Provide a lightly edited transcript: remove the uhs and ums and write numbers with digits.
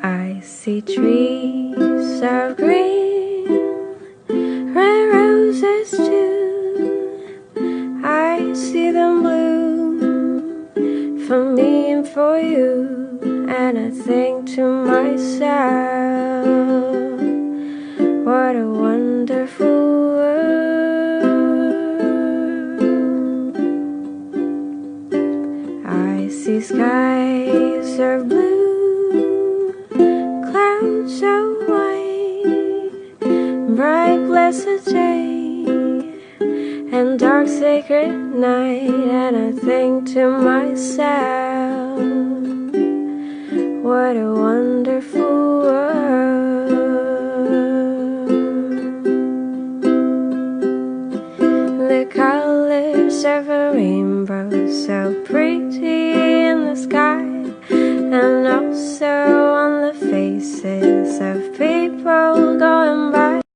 I see trees of green, red roses too. I see them bloom for me and for you. And I think to myself, what a wonderful world. I see skies of blue, clouds so white, bright blessed day, and dark sacred night. And I think to myself, what a wonderful world. The colors of a rainbow, so pretty in the sky, and also on the faces of people